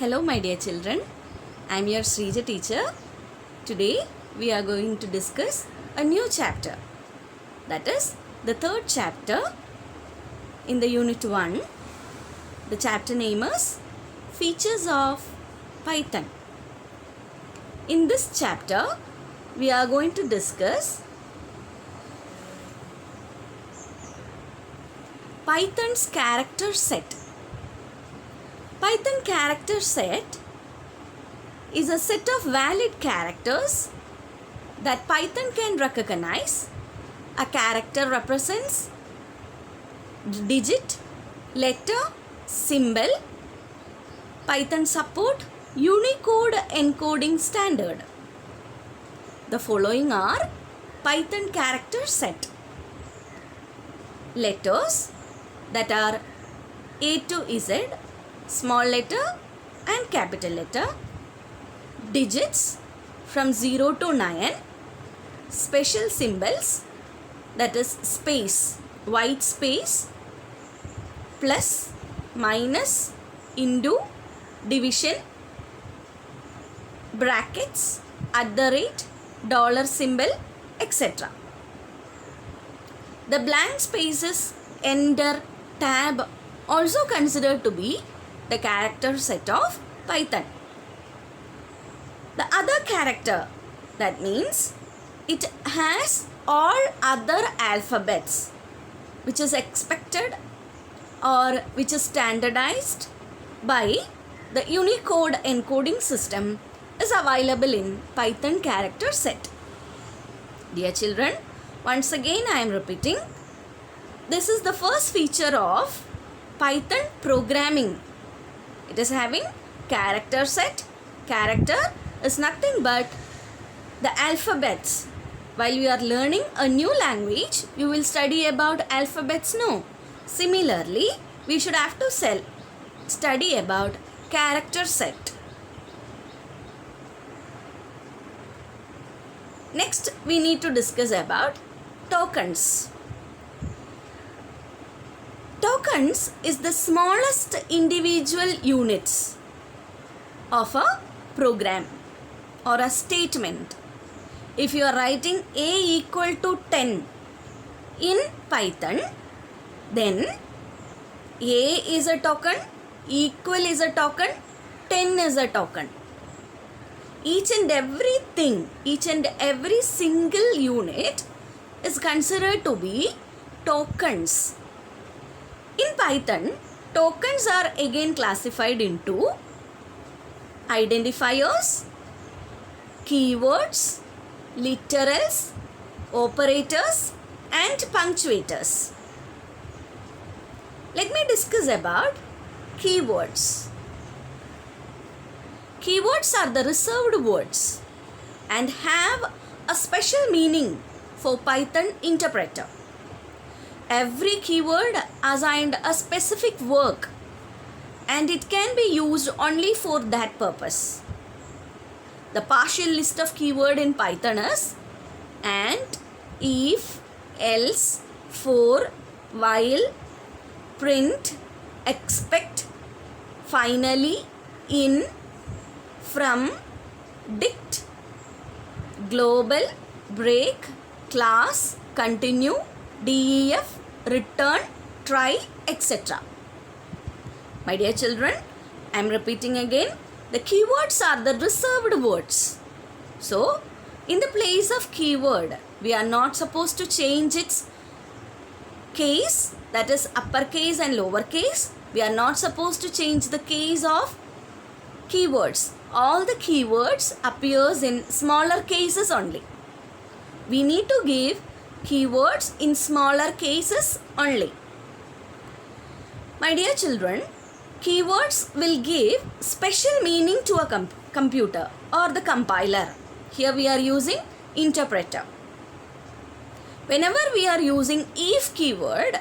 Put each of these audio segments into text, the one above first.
Hello, my dear children. I am your Srija teacher. Today we are going to discuss a new chapter. That is the third chapter in the Unit 1. The chapter name is Features of Python. In this chapter, we are going to discuss Python's character set. Python character set is a set of valid characters that Python can recognize. A character represents digit, letter, symbol. Python support Unicode encoding standard. The following are Python character set. Letters that are A to Z, small letter and capital letter. Digits from 0 to 9. Special symbols, that is space, white space, plus, minus, into, division, brackets, $, symbol, etc. The blank spaces, enter, tab, also considered to be the character set of Python. The other character, that means it has all other alphabets which is expected or which is standardized by the Unicode encoding system, is available in Python character set. Dear children, once again I am repeating, this is the first feature of Python programming. It is having character set. Character is nothing but the alphabets. While you are learning a new language, you will study about alphabets, no. Similarly, we should have to study about character set. Next, we need to discuss about tokens. Tokens is the smallest individual units of a program or a statement. If you are writing A equal to 10 in Python, then A is a token, equal is a token, 10 is a token. Each and every single unit is considered to be tokens. In Python, tokens are again classified into identifiers, keywords, literals, operators, and punctuators. Let me discuss about keywords. Keywords are the reserved words and have a special meaning for Python interpreter. Every keyword assigned a specific work and it can be used only for that purpose. The partial list of keyword in Python is and, if, else, for, while, print, expect, finally, in, from, dict, global, break, class, continue, def, return, try, etc. My dear children, I am repeating again. The keywords are the reserved words. So, in the place of keyword, we are not supposed to change its case, that is uppercase and lowercase. We are not supposed to change the case of keywords. All the keywords appears in smaller cases only. We need to give keywords in smaller cases only. My dear children, keywords will give special meaning to a computer or the compiler. Here we are using interpreter. Whenever we are using if keyword,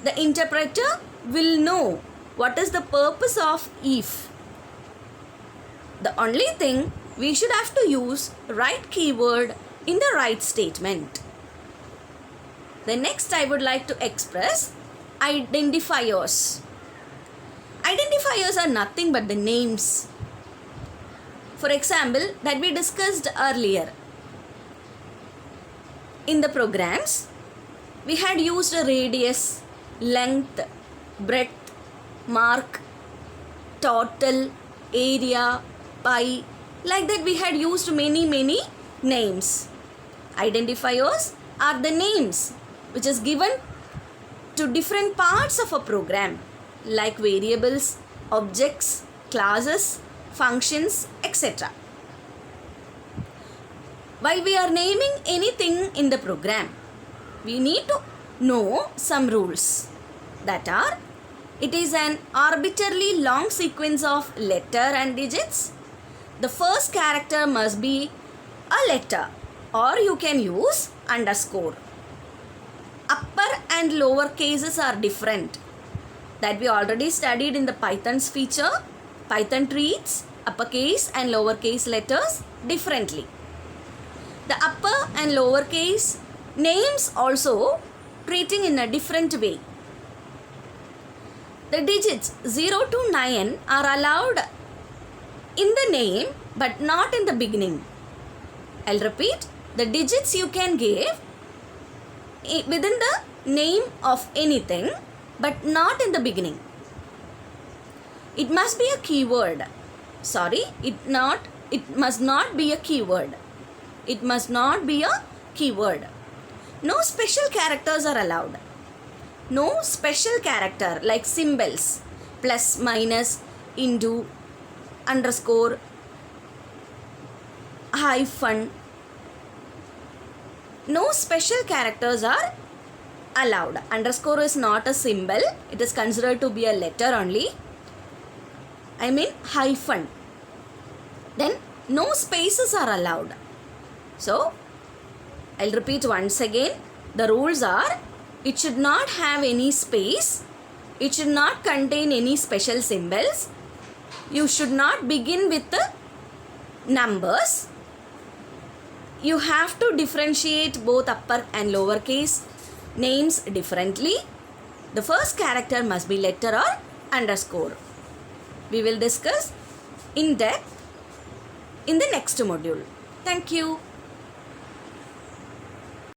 the interpreter will know what is the purpose of if. The only thing, we should have to use right keyword in the right statement. The next I would like to express identifiers. Identifiers are nothing but the names. For example, that we discussed earlier. In the programs, we had used a radius, length, breadth, mark, total, area, pi. Like that we had used many names. Identifiers are the names which is given to different parts of a program, like variables, objects, classes, functions, etc. While we are naming anything in the program, we need to know some rules. That are, it is an arbitrarily long sequence of letter and digits. The first character must be a letter, or you can use underscore. Upper and lower cases are different. That we already studied in the Python's feature. Python treats uppercase and lowercase letters differently. The upper and lowercase names also treating in a different way. The digits 0 to 9 are allowed in the name but not in the beginning. I'll repeat, the digits you can give within the name of anything but not in the beginning. It must be a keyword. Sorry, it must not be a keyword. It must not be a keyword. No special characters are allowed. No special character like symbols, plus, minus, into, underscore, hyphen. No special characters are allowed. Underscore is not a symbol. It is considered to be a letter only. I mean hyphen. Then no spaces are allowed. So, I'll repeat once again. The rules are, it should not have any space. It should not contain any special symbols. You should not begin with the numbers. You have to differentiate both upper and lower case names differently. The first character must be letter or underscore. We will discuss in depth in the next module. Thank you.